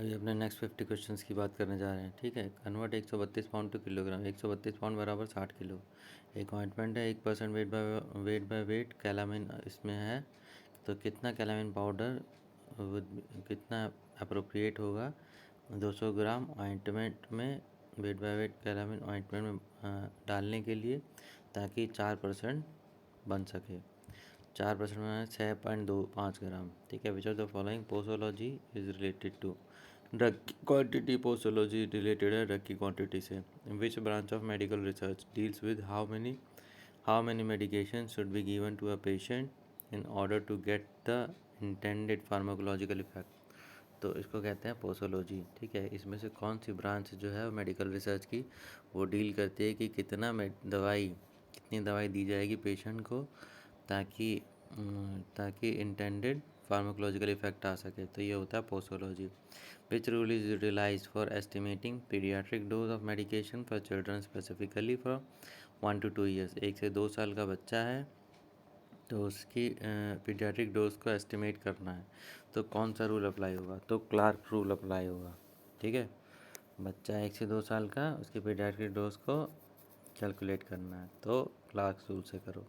अभी अपने next 50 questions की बात करने जा रहे हैं। ठीक है, convert 132 pound to kilogram. 132 pound बराबर 60 किलो। एक ऑइंटमेंट है, 1% वेट कैलामिन इसमें है, तो कितना कैलामिन पाउडर कितना अप्रोप्रिएट होगा 200 ग्राम ऑइंटमेंट में वेट कैलामिन ऑइंटमेंट में डालने के लिए, ताकि 4% बन सके। 4% में 6.25 ग्राम। ठीक है, which of the following posology is related to drug quantity. Posology related है ड्रग की क्वांटिटी से। Which branch of medical research deals with how many medication should be given to a patient in order to get the intended pharmacological effect. तो इसको कहते हैं posology. ठीक है, इसमें से कौन सी ब्रांच जो है मेडिकल रिसर्च की, वो डील करती है कि कितनी दवाई दी जाएगी पेशेंट को, ताकि इंटेंडेड फार्माकोलॉजिकल इफेक्ट आ सके। तो ये होता है posology. Which rule is utilize for estimating pediatric dose of medication for children, specifically for 1 to 2 years. 1 से 2 साल का बच्चा है तो उसकी पीडियाट्रिक डोज को एस्टिमेट करना है, तो कौन सा रूल अप्लाई होगा? तो क्लार्क रूल अप्लाई होगा। ठीक है, बच्चा 1 से 2 साल का, उसकी पीडियाट्रिक डोज को कैलकुलेट करना है, तो क्लार्क रूल से करो।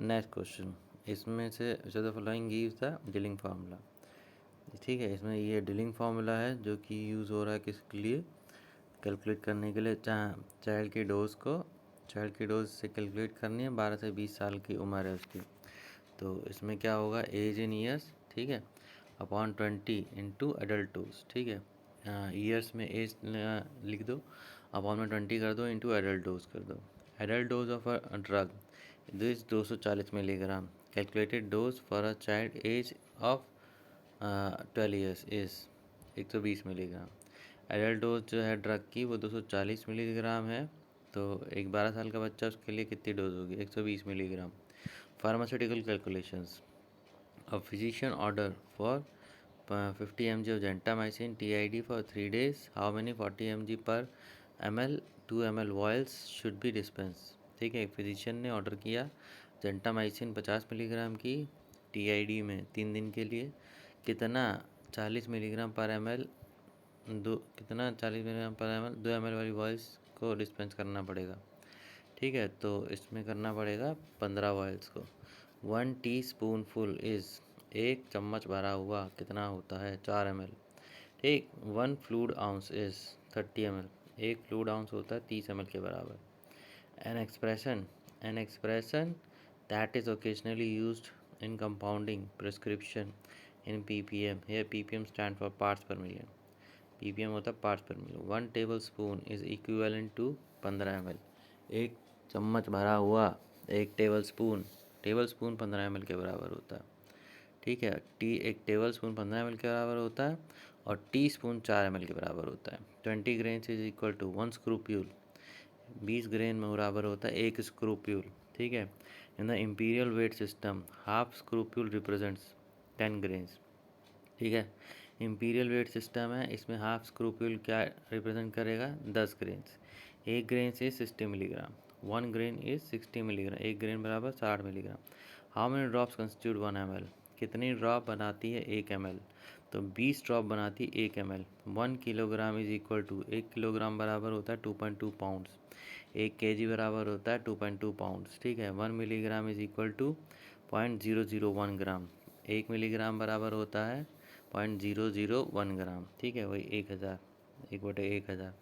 नेक्स्ट क्वेश्चन, इसमें से विच of the following gives the dealing formula. ठीक है, इसमें ये डिलिंग फार्मूला है जो कि यूज़ हो रहा है किसके लिए? कैलकुलेट करने के लिए। चाइल्ड की डोज से कैलकुलेट करनी है। 12 से 20 साल की उम्र है उसकी, तो इसमें क्या होगा? एज इन ईयर्स, ठीक है, अपॉन 20 इंटू एडल्ट डोज। ठीक है, ईयर्स में एज लिख दो, अपॉन में 20 कर दो, इंटू एडल्ट डोज कर दो। Adult dose of a drug this 240 milligram. Calculated dose for a child age of 12 years is 120 milligram. Adult dose जो है ड्रग की वो 240 मिलीग्राम है, तो एक 12 साल का बच्चा, उसके लिए कितनी डोज होगी? 120 milligram. Pharmaceutical calculations. A physician order for 50 mg of gentamicin TID for 3 days. How many 40 mg per ml 2 ml vials should be dispensed? ठीक है, एक फिजिशियन ने ऑर्डर किया जेंटामाइसिन 50 मिलीग्राम की TID में 3 दिन के लिए, कितना 40 मिलीग्राम पर एम एल 2 ml वाली वॉइल्स को डिस्पेंस करना पड़ेगा। ठीक है, तो इसमें करना पड़ेगा 15 वॉइल्स को। 1 टी स्पून फुल इज़, 1 चम्मच भरा हुआ कितना होता है? 4 ml। ठीक, 1 fluid ounce is 30 ml। 1 fluid ounce होता है 30 ml के बराबर। An expression that is occasionally used in compounding prescription in ppm। here ppm stand for parts per million. ppm होता है parts per million. 1 tablespoon is equivalent to 15 ml। 1 चम्मच भरा हुआ 1 table spoon 15 ml के बराबर होता है। ठीक है, 1 टेबल स्पून 15 ml के बराबर होता है, और टी स्पून 4 ml के बराबर होता है। 20 grains is equal to 1 scruple. 20 grain में बराबर होता है 1 स्क्रूप्यूल। ठीक है, in the imperial weight system half scruple represents 10 grains. ठीक है, इम्पीरियल वेट सिस्टम है, इसमें हाफ स्क्रूप्यूल क्या रिप्रेजेंट करेगा? 10 grains. 1 grain is 60 milligram. 1 grain is 60 milligram. 1 grain बराबर 60 milligram. How many drops constitute 1 ml? कितनी ड्रॉप बनाती है 1 ml? तो 20 ड्रॉप बनाती है 1 ml। 1 kilogram is equal to, 1 kilogram बराबर होता है 2.2 पाउंड्स। 1 kg बराबर होता है 2.2 पाउंड्स। ठीक है, 1 milligram is equal to 0.001 gram. 1 milligram बराबर होता है 0.001 ग्राम। ठीक है, वही 1000, 1/1000।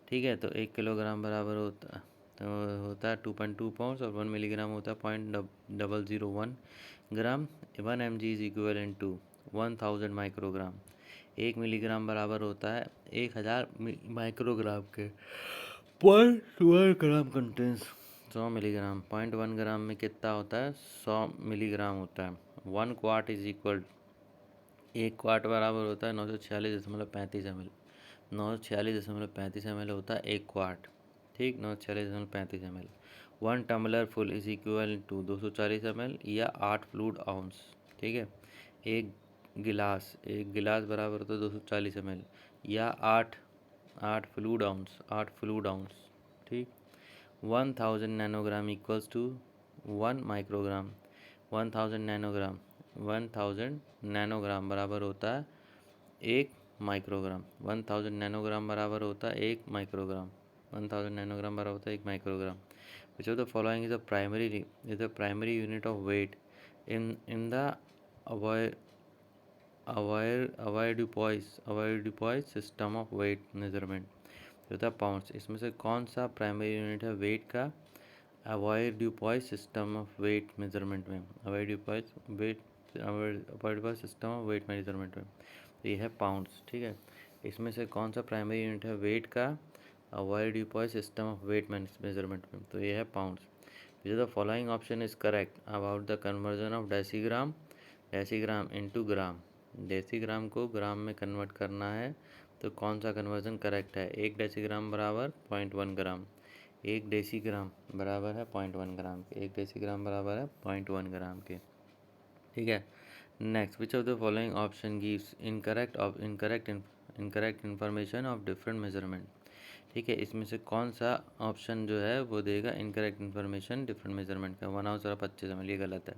ठीक है, तो 1 किलोग्राम बराबर होता है 2.2 पाउंड्स, और 1 मिलीग्राम होता है 0.001 gram. 1 mg is equivalent to 1000 microgram. 1 milligram बराबर होता है 1000 माइक्रोग्राम के। 0.1 ग्राम कंटेंस 100 मिलीग्राम। 0.1 ग्राम में कितना होता है? 100 मिलीग्राम होता है। 1 क्वार्ट इज इक्वल, 1 क्वार्ट बराबर होता है 946.35 ml। 946.35 ml होता है 1 क्वार्ट। ठीक, 946.35 ml। 1 tumbler full is equal to 240 ml या 8 फ्लूइड आउंस। ठीक है, एक गिलास बराबर होता है 240 ml या 8 फ्लूइड आउंस। ठीक, 1000 nanogram equals to 1 microgram. 1000 nanogram बराबर होता है 1 माइक्रोग्राम। 1000 नैनोग्राम बराबर होता है 1 माइक्रोग्राम। 1000 नैनोग्राम बराबर होता है 1 microgram. Which of the following is the primary unit of weight in the avoirdupois system of weight measurement, जो था पाउंड्स। इसमें से कौन सा प्राइमरी यूनिट है वेट का अवॉइडुपॉइस सिस्टम ऑफ वेट मेजरमेंट में? अवॉइडुपॉइस सिस्टम ऑफ वेट मेजरमेंट में तो ये है पाउंड्स। ठीक है, इसमें से कौन सा प्राइमरी यूनिट है वेट का अवॉइडुपॉइस सिस्टम ऑफ वेट मेजरमेंट में? तो ये है pounds. The following option is correct about the conversion of decigram into gram. Decigram को ग्राम में कन्वर्ट करना है तो कौन सा कन्वर्जन करेक्ट है? 1 डेसीग्राम बराबर 0.1 ग्राम। 1 डेसीग्राम बराबर है 0.1 ग्राम के। 1 डेसीग्राम बराबर है 0.1 ग्राम के। ठीक है, next, which of the following option gives incorrect information of different measurement? ठीक है, इसमें से कौन सा ऑप्शन जो है वो देगा इनकरेक्ट इन्फॉर्मेशन डिफरेंट मेजरमेंट का? 1/25 ml, ये गलत है।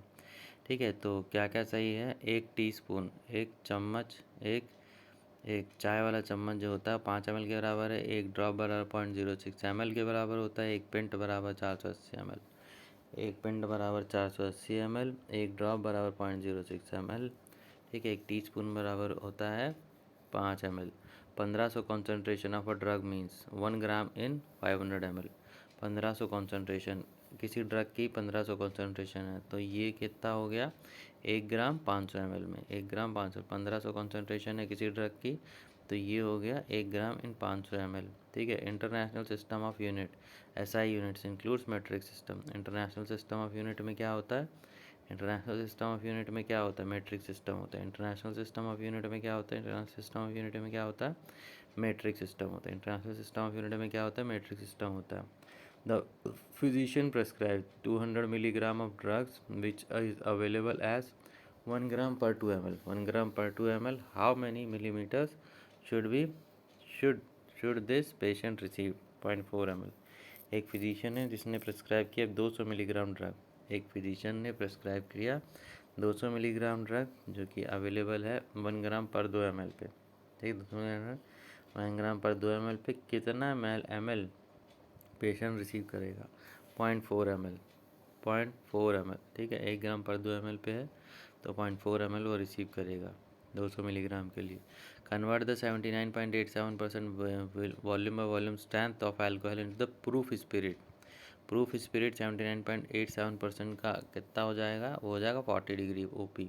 ठीक है, तो क्या क्या सही है? 1 टीस्पून, 1 चम्मच, एक एक चाय वाला चम्मच जो होता है 5 ml के बराबर है। 1 ड्रॉप बराबर 0.06 ml के बराबर होता है। 1 पिंट बराबर 480 ml। 1 पिंट बराबर 480 ml। 1 ड्रॉप बराबर 0.06 ml। ठीक है, 1 टीस्पून बराबर होता है 5 ml। 1500 concentration of a drug means 1 gram in 500 ml। 1500 concentration किसी ड्रग की 1500 कॉन्सेंट्रेशन है तो ये कितना हो गया? 1 ग्राम 500 ml में। 1 ग्राम 1500 कॉन्सेंट्रेशन है किसी ड्रग की तो ये हो गया 1 ग्राम इन 500 ml। ठीक है, international system of unit SI units includes metric system. International system of unit में क्या होता है? इंटरनेशनल सिस्टम ऑफ यूनिट में क्या होता है? मेट्रिक सिस्टम होता है। इंटरनेशनल सिस्टम ऑफ यूनिट में क्या होता है? इंटरनेशनल सिस्टम ऑफ यूनिट में क्या होता है? मेट्रिक सिस्टम होता है। इंटरनेशनल सिस्टम ऑफ यूनिट में क्या होता है? मेट्रिक सिस्टम होता है। The physician prescribed 200 milligram of drugs which is available as 1 gram per 2 ml. 1 gram per 2 ml. How many millimeters should we should should this patient receive? 0.4 ml. एक physician है जिसने prescribe किया 200 milligram drug. एक physician ने prescribe किया 200 milligram drug जो कि available है 1 ग्राम पर 2 ml पे। ठीक है, 1 ग्राम पर 2 ml पे कितना ml पेशेंट रिसीव करेगा? 0.4 ml। 0.4 ml। ठीक है, 1 ग्राम पर 2 ml पे है तो 0.4 ml वो रिसीव करेगा 200 मिलीग्राम के लिए। Convert the 79.87% volume strength of alcohol into the proof spirit. Proof spirit 79.87% का कितना हो जाएगा? वो हो जाएगा 40 डिग्री OP।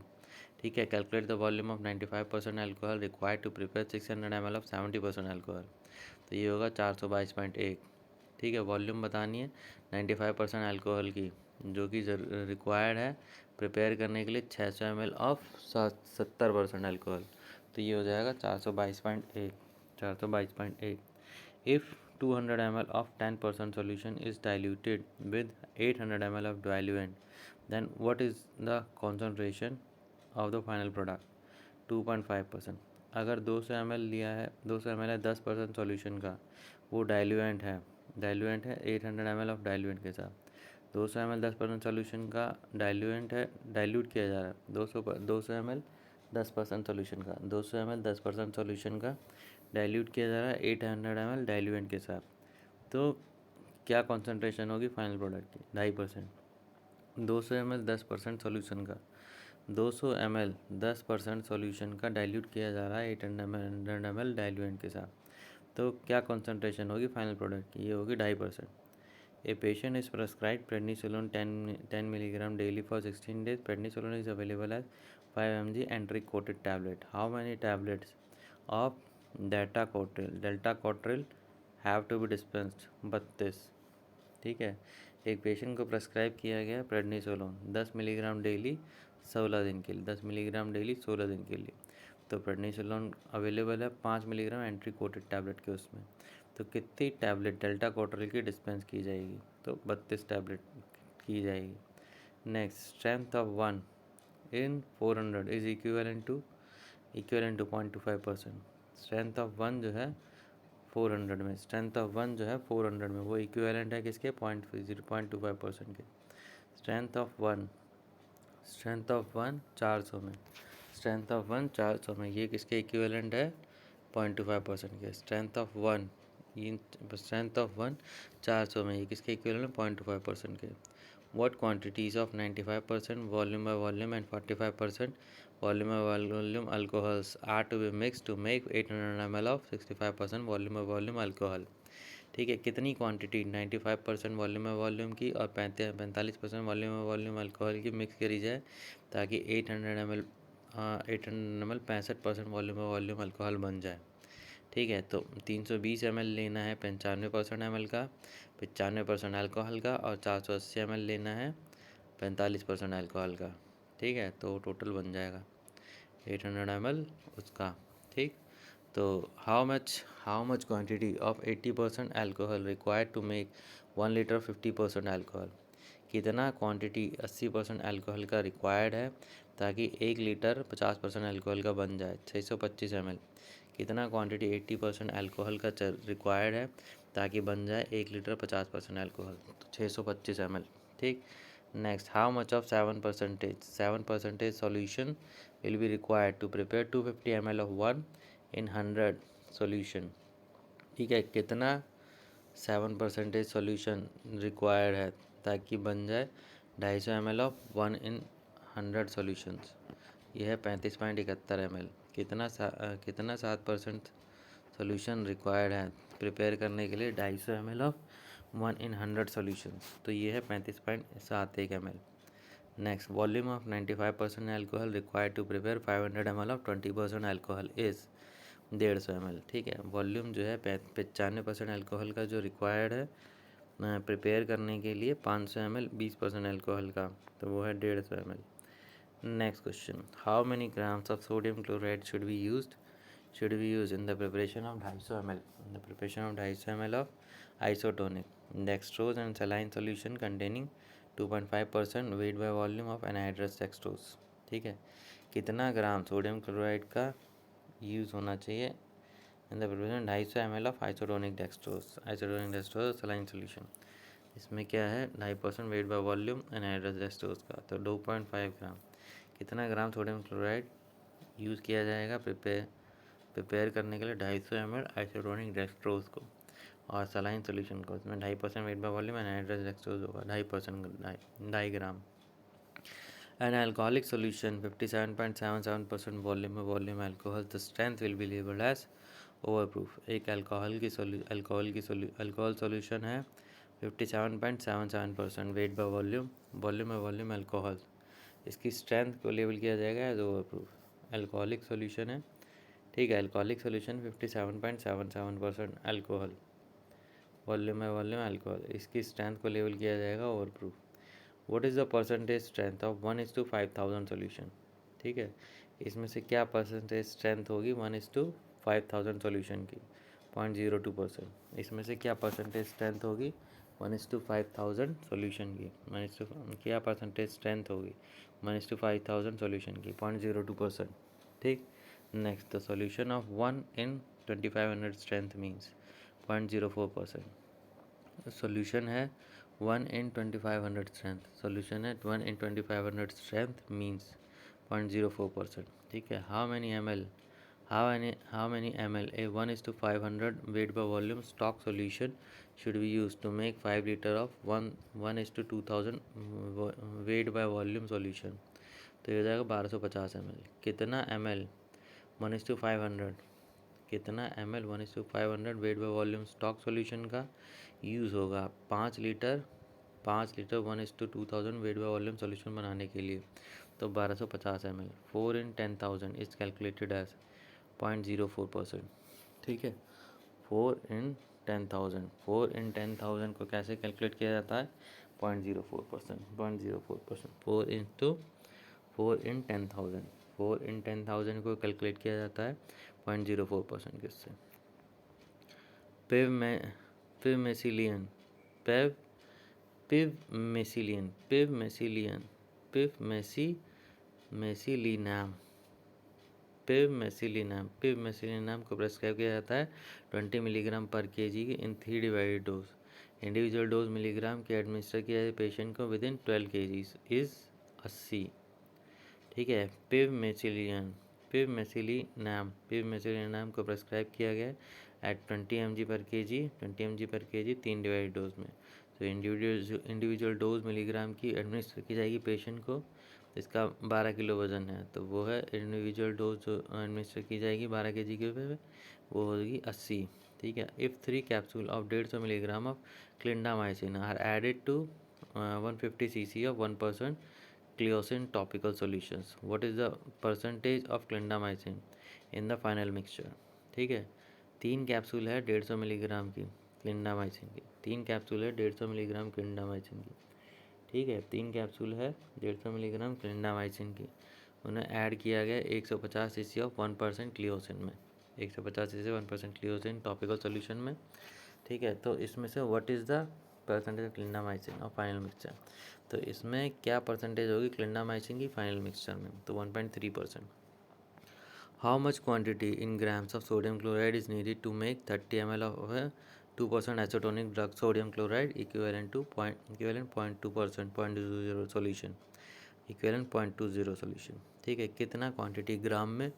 ठीक है, calculate the volume of 95% alcohol required to prepare 600 ml of 70% alcohol. तो ये होगा 422.1। ठीक है, वॉल्यूम बतानी है 95% अल्कोहल की जो कि रिक्वायर्ड है प्रिपेयर करने के लिए 600 ml ऑफ 70% अल्कोहल। तो ये हो जाएगा 422.1। 422.1। If 200 ml of 10% solution is diluted with 800 ml of diluent, then what is the concentration of the final product? 2.5%। अगर 200 ml लिया है, 200 ml है 10% सॉल्यूशन का, वो डाइल्यूएंट है 800 ml ऑफ डाइल्यूएंट के साथ। 200 ml 10% सॉल्यूशन का डाइल्यूएंट है, डाइल्यूट किया जा रहा है 200 ml 10% सॉल्यूशन का, 200 ml 10% सॉल्यूशन का डाइल्यूट किया जा रहा है 800 ml डाइल्यूएंट के साथ। तो क्या कॉन्सेंट्रेशन होगी फाइनल प्रोडक्ट की? 2.5%। 200 ml 10% सॉल्यूशन का, 200 ml 10% सॉल्यूशन का डाइल्यूट किया जा रहा है 800 ml डाइल्यूएंट के साथ। तो क्या कॉन्सेंट्रेशन होगी फाइनल प्रोडक्ट की? ये होगी 2.5%। A patient is prescribe prednisolone 10 milligram daily for 16 days. Prednisolone is available as 5 mg entry coated tablet. How many tablets of delta-cotril have to be dispensed? 32। ठीक है, एक पेशेंट को प्रेस्क्राइब किया गया प्रेडनिसोलोन 10 मिलीग्राम डेली 16 दिन के लिए, 10 milligram daily 16 दिन के लिए। तो प्रेडनिसोलोन अवेलेबल है 5 मिलीग्राम एंट्री कोटेड टैबलेट के उसमें। तो कितनी टैबलेट डेल्टा कोट्रिल की डिस्पेंस की जाएगी? तो 32 टैबलेट की जाएगी। Next, strength of 1 in 400 is equivalent to 0.25%। Strength of 1 जो है 400 में, स्ट्रेंथ ऑफ 1 जो है 400 में वो इक्विवेलेंट है किसके? 0.25% के। स्ट्रेंथ ऑफ 1 400 में, स्ट्रेंथ ऑफ 1 400 में, ये किसके इक्विवेलेंट है? 0.25% के strength of one, strength of one 400 में, ये किसके इक्वल है 0.25% के। What quantities of 95% volume by volume and 45% volume by volume alcohols are to be mixed to make 800 ml of 65% volume by volume alcohol। ठीक है, कितनी क्वांटिटी 95% वॉल्यूम बाय वॉल्यूम की और 45% वॉल्यूम बाय वॉल्यूम अल्कोहल की mix करी जाए ताकि 800 ml 65% volume by volume alcohol बन जाए। ठीक है, तो 320 ml लेना है 95% ml का, 95% अल्कोहल का, और 480 ml लेना है 45% अल्कोहल का। ठीक है, तो टोटल बन जाएगा 800 ml उसका। ठीक, तो how much quantity of 80% alcohol required to make 1 litre 50% alcohol. कितना क्वांटिटी 80% अल्कोहल का रिक्वायर्ड है ताकि 1 लीटर 50% अल्कोहल का बन जाए 625 ml। कितना क्वांटिटी 80% अल्कोहल का रिक्वायर्ड है ताकि बन जाए 1 लीटर 50% अल्कोहल, तो 625 ml। ठीक, next, how much of 7% solution will be required to prepare 250 ml of 1 in 100 solution. ठीक है, कितना 7% सॉल्यूशन रिक्वायर्ड है ताकि बन जाए 250 ml ऑफ 1 in 100 सॉल्यूशंस। यह है 35.71 ml। कितना 7% सॉल्यूशन रिक्वायर्ड है प्रिपेयर करने के लिए 250 ml ऑफ 1 in 100 सॉल्यूशंस, तो ये है 35.71 ml। Next, volume of 95% alcohol required to prepare 500 ml of 20% alcohol is 150 ml। ठीक है, वॉल्यूम जो है 95% अल्कोहल का जो रिक्वायर्ड है प्रिपेयर करने के लिए 500 ml 20% अल्कोहल का, तो वो है 150 ml। Next question, how many grams of sodium chloride should be use in the preparation of 250 ml, in the preparation of 250 ml of isotonic dextrose and saline solution containing 2.5% wait by volume of anhydrous dextrose. ठीक है, कितना gram sodium chloride का use होना चाहिए in the preparation 250 ml of isotonic dextrose saline solution. इसमें क्या है 2.5% wait by volume anhydrous dextrose का, तो 2.5 ग्राम। कितना ग्राम सोडियम क्लोराइड यूज़ किया जाएगा प्रिपेयर करने के लिए 250 ml आइसोटोनिक डेक्सट्रोज को और सलाइन सॉल्यूशन को। इसमें 2.5% wait by volume anhydrous dextrose होगा 2.5 ग्राम। An alcoholic solution 57.77% volume alcohol, the strength will be labeled as overproof। एक अल्कोहल सॉल्यूशन है 57.77% वेट बाय वॉल्यूम अल्कोहल, इसकी स्ट्रेंथ को लेबल किया जाएगा एज ओवरप्रूफ। अल्कोहलिक सॉल्यूशन है, ठीक है, alcoholic solution 57.77% alcohol volume alcohol, इसकी स्ट्रेंथ को लेबल किया जाएगा overproof. What is the percentage strength of 1:5000 solution. ठीक है, इसमें से क्या परसेंटेज स्ट्रेंथ होगी 1:5000 सॉल्यूशन की 0.02%। इसमें से क्या परसेंटेज स्ट्रेंथ होगी 1:5000 सॉल्यूशन की क्या परसेंटेज स्ट्रेंथ होगी 1:5000 सॉल्यूशन की 0.02%। ठीक, next, the solution of 1 in 2500 strength means 0.04%। Solution है 1 in 2500 स्ट्रेंथ, सॉल्यूशन है 1 in 2500 स्ट्रेंथ मीन्स 0.04%। ठीक है, how many ml a 1:500 weight by volume stock solution should be used to make 5 liter of 1:2000 weight by volume solution, तो ये हो जाएगा 1250 ml। कितना ml 1:500, कितना ml 1:500 weight by volume stock solution का use होगा 5 litre 1:2000 weight by volume solution बनाने के लिए, तो 1250 ml। 4 in 10,000 is calculated as 0.04%। ठीक है, 4 in 10,000 को कैसे कैलकुलेट किया जाता है 0.04%। 4 in 10,000 को कैलकुलेट किया जाता है 0.04% किससे, पिवमेसिलियन पिवमेसिलिनम को प्रेस्क्राइब किया जाता है 20 मिलीग्राम पर केजी की इन 3 divided dose. Individual dose milligram के एडमिनिस्टर किया जाए पेशेंट को विद इन 12 kg इज़ 80। ठीक है, पिवमेसिलिन पिवमेसिलिनम को प्रेस्क्राइब किया गया एट 20 mg पर केजी 3 डिवाइड डोज में। तो इंडिविजुअल डोज मिलीग्राम की एडमिनिस्टर की जाएगी पेशेंट को, इसका 12 किलो वजन है, तो वो है इंडिविजुअल डोज जो एडमिनिस्टर की जाएगी 12 kg के ऊपर वो होगी 80। ठीक है। If 3 capsule of 150 milligram of clindamycin are added to 150 cc of 1% Cleocin topical solutions, what is the percentage of clindamycin in the final mixture? ठीक है। 3 कैप्सूल है 150 मिलीग्राम की क्लिंडामाइसिन की, 3 कैप्सूल है 150 मिलीग्राम क्लिंडामाइसिन की। ठीक है, 3 कैप्सूल है 150 मिलीग्राम क्लिंडामाइसिन की, उन्हें ऐड किया गया 150 cc ऑफ 1% क्लियोसिन में, 150 cc 1% क्लियोसिन टॉपिकल सोल्यूशन में। ठीक है, तो इसमें से what is the percentage of clindamycin और फाइनल मिक्सचर, तो इसमें क्या परसेंटेज होगी क्लिंडामाइसिन की फाइनल मिक्सचर में, तो 1.3%। How much quantity in grams of sodium chloride is needed to make 30 ml of 2% isotonic drug sodium chloride equivalent 0.2% 0.20 solution, equivalent 0.20 solution. ठीक है, कितना क्वांटिटी ग्राम में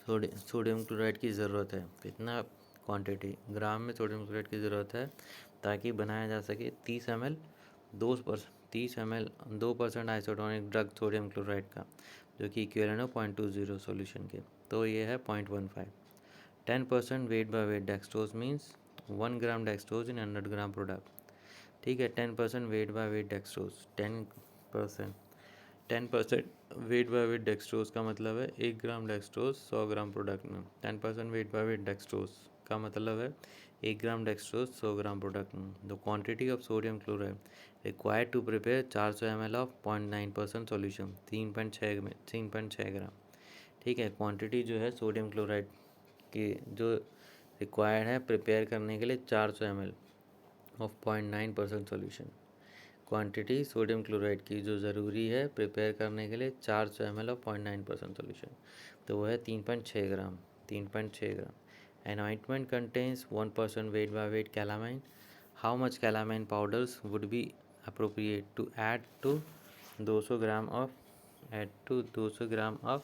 सोडियम क्लोराइड की ज़रूरत है, कितना क्वांटिटी ग्राम में सोडियम क्लोराइड की ज़रूरत है ताकि बनाया जा सके 30 ml 2% isotonic drug sodium chloride का, जो कि इक्विवेलेंट है 0.20 सॉल्यूशन के, तो ये है 0.15। 10% weight by weight dextrose means 1 gram dextrose in 100 gram product. ठीक है, 10% weight by weight dextrose, 10% weight by weight dextrose का मतलब है 1 ग्राम डेक्सट्रोज 100 ग्राम प्रोडक्ट में। 10% वेट बाय वेट डेक्सट्रोज का मतलब है 1 ग्राम डेक्सट्रोज 100 ग्राम प्रोडक्ट में। The quantity of sodium chloride required to prepare 400 ml of 0.9% solution, 3.6 gram. ठीक है, क्वांटिटी जो है सोडियम क्लोराइड की जो रिक्वायर्ड है प्रिपेयर करने के लिए 400 ml of 0.9% solution, quantity sodium chloride की जो ज़रूरी है प्रिपेयर करने के लिए 400 ml ऑफ 0.9% सॉल्यूशन, तो वो है 3.6 ग्राम, 3.6 ग्राम। An ointment contains 1% weight by weight calamine. How much calamine powders would be appropriate to add to 200 gram of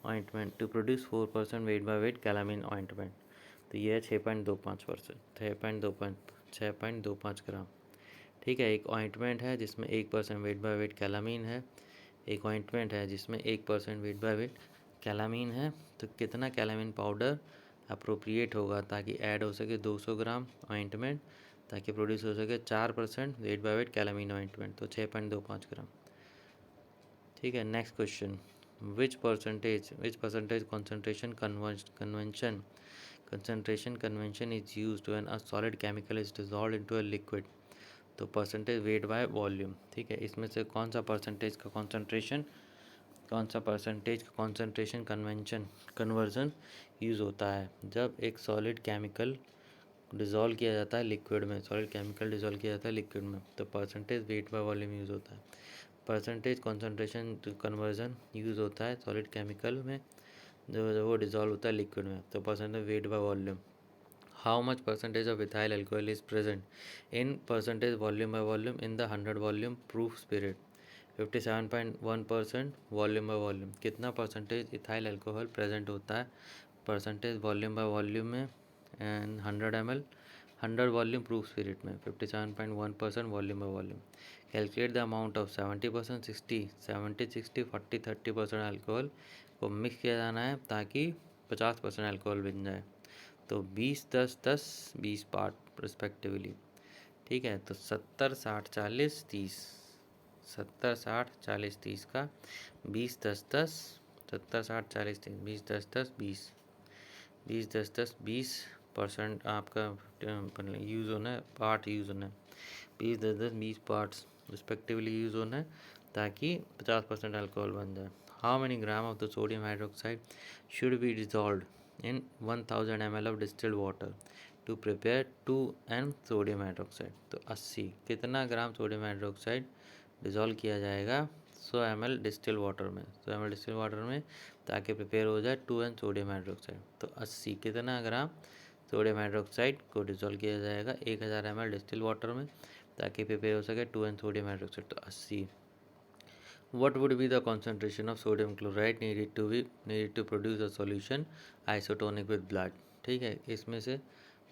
ointment to produce 4% weight by weight calamine ointment? तो ये है 6.25%, 6.25 gram. ठीक है, एक ointment है जिसमें 1% वेट बाय वेट कैलामीन है, एक ऑइंटमेंट है जिसमें 1% वेट बाय वेट कैलामीन है, तो कितना कैलामीन पाउडर अप्रोप्रिएट होगा ताकि ऐड हो सके 200 ग्राम ऑइंटमेंट, ताकि प्रोड्यूस हो सके 4% वेट बाय वेट कैलामीन ऑइंटमेंट, तो 6.25 ग्राम। ठीक है, next question, which percentage concentration convention is used when a solid chemical is dissolved into a liquid, तो परसेंटेज वेट बाय वॉल्यूम। ठीक है, इसमें से कौन सा परसेंटेज का कॉन्सेंट्रेशन कन्वर्जन यूज़ होता है जब एक सॉलिड केमिकल डिज़ोल्व किया जाता है लिक्विड में, सॉलिड केमिकल डिज़ोल्व किया जाता है लिक्विड में, तो percentage wait by volume use होता है। परसेंटेज कॉन्सेंट्रेशन कन्वर्जन यूज़ होता है सॉलिड केमिकल में जो वो डिज़ोल्व होता है लिक्विड में, तो percentage wait by volume. How much percentage of ethyl alcohol is present in percentage volume by volume in the 100 volume proof spirit? 57.1% volume by volume, कितना परसेंटेज इथाइल अल्कोहल प्रेजेंट होता है percentage volume by volume में and 100 ml 100 volume proof spirit में, 57.1% volume by volume. Calculate the amount of 70% 60 40 30% alcohol को mix किया जाना है ताकि 50% अल्कोहल बन जाए, तो 20 10 10 20 पार्ट रिस्पेक्टिवली। ठीक है, तो 70 60 40 30, 70 60 40 30 का 20 10 10, 70 60 40 30, 20 10 10 20, 20 10 10 20% आपका यूज़ होना है, पार्ट यूज़ होना है, 20 10 10 20 पार्ट्स रिस्पेक्टिवली यूज़ होना है ताकि 50% अल्कोहल बन जाए। How many gram of the sodium hydroxide should be dissolved in 1000 ml of distilled water to prepare 2N sodium hydroxide, तो 80 कितना ग्राम सोडियम हाइड्रोक्साइड डिज़ोल्व किया जाएगा 100 ml डिस्टिल वाटर में, 100 ml डिस्टिल वाटर में ताकि prepare हो जाए 2N sodium hydroxide, तो 80 कितना ग्राम सोडियम हाइड्रोक्साइड को डिज़ोल्व किया जाएगा 1000 ml डिस्टिल वाटर में ताकि प्रिपेयर हो सके 2N सोडियम हाइड्रोक्साइड, तो 80। What would be the concentration of sodium chloride needed to produce a solution isotonic with blood? ठीक है, इसमें से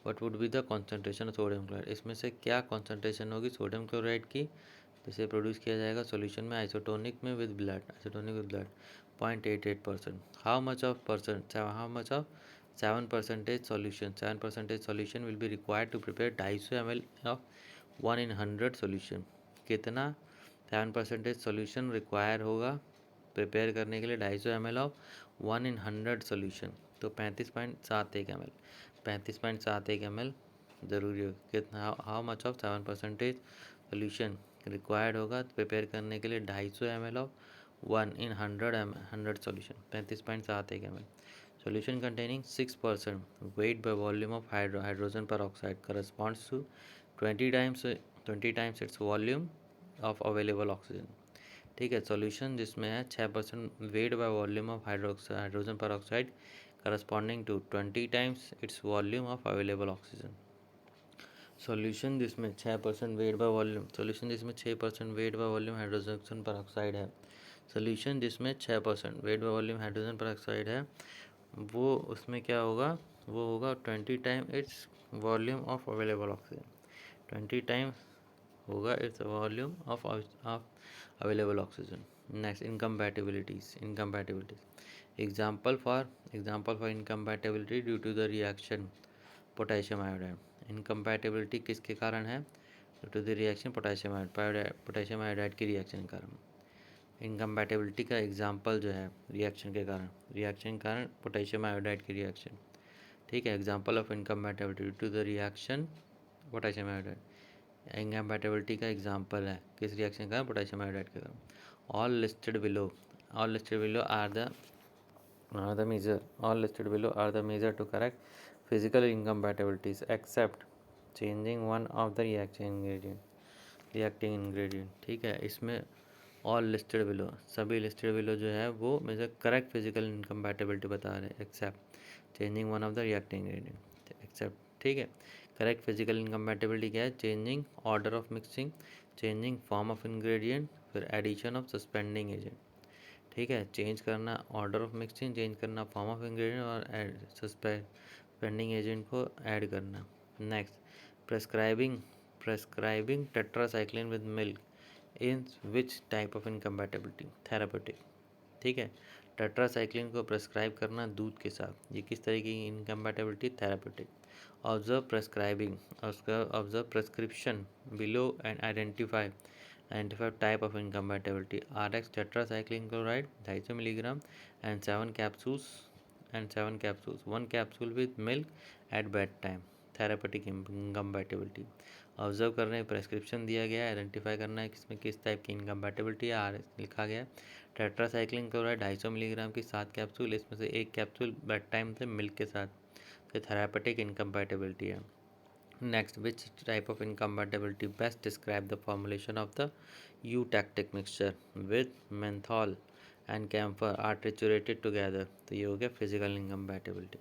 what would be the concentration of sodium chloride, इसमें से क्या concentration होगी सोडियम क्लोराइड की, जिसे प्रोड्यूस किया जाएगा सॉल्यूशन में आइसोटोनिक में with blood, isotonic with blood 0.88%. How much of 7% solution, 7% solution will be required to prepare 250 ml of 1 in 100 solution. कितना 7% सोल्यूशन रिक्वायर होगा प्रिपेयर करने के लिए 250 ml ऑफ 1 in 100 सोल्यूशन, तो 35.71 ml, 35.71 ml ज़रूरी हो। कितना how much of 7% solution required होगा प्रिपेयर करने के लिए 250 ml of 1 in 100 solution, 35.71 ml। Solution containing 6% weight by volume of hydrogen peroxide corresponds to 20 times its volume of available oxygen. ठीक है, सॉल्यूशन जिसमें है 6% weight by volume of hydrogen peroxide corresponding to 20 times its volume of available oxygen. Solution जिसमें 6% weight by volume, solution जिसमें 6% weight by volume hydrogen peroxide है, solution जिसमें 6% weight by volume hydrogen peroxide है, वो उसमें क्या होगा, वो होगा 20 time its volume of available oxygen, 20 times होगा its volume of available oxygen. Next, incompatibilities example for incompatibility due to the reaction potassium iodide. Incompatibility किसके कारण है? Due to the reaction potassium iodide की रिएक्शन के कारण। Incompatibility का example जो है रिएक्शन के कारण पोटेशियम आयोडाइड की रिएक्शन। ठीक है, example of incompatibility due to the reaction potassium iodide. Incompatibility का एग्जाम्पल है किस रिएक्शन का? पोटेशियम आयोडाइड के कारण। All listed below are the measure to correct physical incompatibilities except changing one of the reacting ingredient. ठीक है, इसमें all listed below, सभी लिस्टेड बिलो जो है वो मेजर करेक्ट फिजिकल इनकम्पैटिबिलिटी बता रहे हैं, except changing one of the reacting ingredient, except. ठीक है, करेक्ट फिजिकल इनकम्पैटिबिलिटी क्या है? Changing order of mixing, changing form of ingredient, फिर एडिशन ऑफ सस्पेंडिंग एजेंट। ठीक है, चेंज करना ऑर्डर ऑफ मिक्सिंग, चेंज करना फॉर्म ऑफ इंग्रेडिएंट और सस्पेंडिंग एजेंट को ऐड करना। Next, prescribing tetracycline with milk in which type of incompatibility? Therapeutic. ठीक है, टेट्रासाइक्लिन को प्रेस्क्राइब करना दूध के साथ, ये किस तरीके की incompatibility? Therapeutic. Observe prescription below and identify type of incompatibility. RX tetracycline chloride 250 milligram and 7 capsules, 1 capsule with milk at bedtime. Therapeutic incompatibility. Observe कर रहे हैं, प्रेस्क्रिप्शन दिया गया है, आइडेंटिफाई करना है किसमें किस टाइप की इनकम्पैटिबिलिटी है, आर लिखा गया है। टेट्रासाइक्लिन क्लोराइड 250 मिलीग्राम की 7 कैप्सूल, इसमें से 1 कैप्सूल बेड टाइम से मिल्क के साथ, तो थेरापेटिक इनकम्पैटिबिलिटी है। Next, which type of incompatibility best describe the formulation of the eutactic mixture with menthol and camphor are triturated together? तो ये हो गया फिजिकल इनकम्पैटिबिलिटी।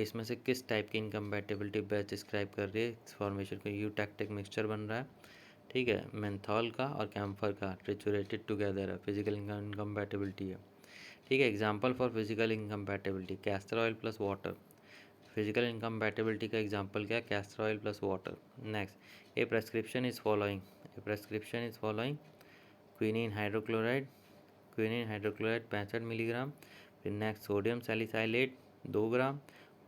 इसमें से किस टाइप की इनकम्पैटिबिलिटी बेस्ट डिस्क्राइब कर रही है इस फॉर्मेशन को? यूटैक्टिक मिक्सचर बन रहा है, ठीक है, मेंथॉल का और कैम्फर का ट्रिचुरेटेड टुगेदर है, फिजिकल इनकम्पैटिबिलिटी है। ठीक है, example for physical incompatibility castor oil plus water. Physical incompatibility का एग्जांपल क्या है? Castor oil plus water. Next, a prescription is following quinine hydrochloride 65 milligram, फिर next sodium salicylate 2 gram,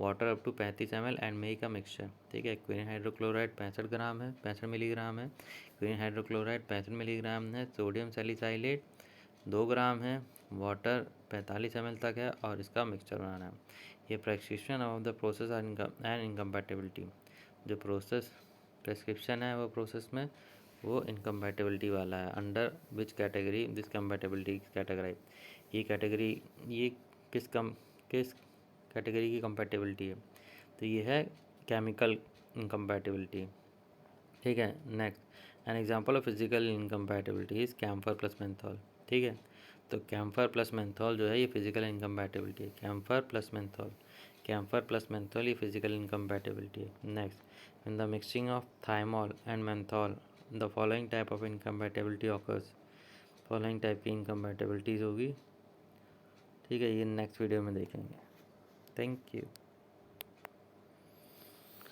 water up to 35 ml and make a mixture. ठीक है, quinine hydrochloride 65 milligram है, quinine hydrochloride 65 milligram है, sodium salicylate 2 ग्राम है, water 45 ml तक है और इसका मिक्सचर बनाना है। ये prescription of the process and incompatibility, जो प्रेस्क्रिप्शन है वो प्रोसेस में वो इनकम्पैटिबिलिटी वाला है। Under which category this compatibility categorise, ये किस कैटेगरी की कम्पैटिबिलिटी है? तो ये है केमिकल इनकम्पैटिबिलिटी। ठीक है, next, an example of physical incompatibility is camphor plus menthol. ठीक है, तो कैम्फर प्लस मेंथॉल जो है ये फिजिकल इनकम्पैटिबिलिटी है। कैम्फर प्लस मेंथॉल ये फिजिकल इनकम्पैटिबिलिटी है। Next, in the mixing of thymol and menthol the following type of incompatibility occurs. Following type की इनकम्पैटिबिलिटीज़ होगी। ठीक है, ये नेक्स्ट वीडियो में देखेंगे। Thank you.